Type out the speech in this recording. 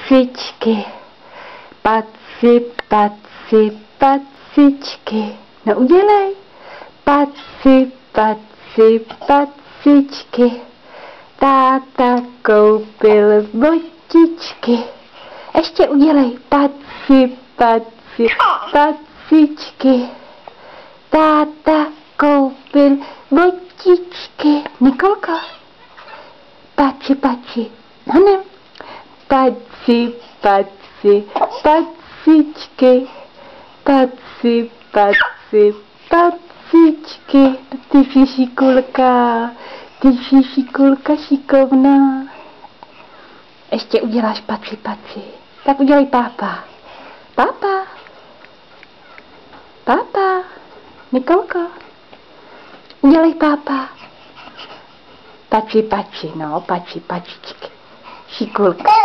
pacičky. Paci, paci, pacičky. No udělej. Paci, paci, pacičky. Táta koupil botičky. Ještě udělej. Paci, paci, pacičky. Táta koupil botičky. Nikolko. Paci, paci. Hanem. Paci, paci, pacičky. Paci, paci, pacičky. Ty jsi šikulka. Ty jsi šikulka šikovná. Ještě uděláš paci, paci. Tak udělej pápa. Pápa. Pápa. Nikolko. Udělej pápa. Paci, paci, no, paci, pačičky. Šikulka.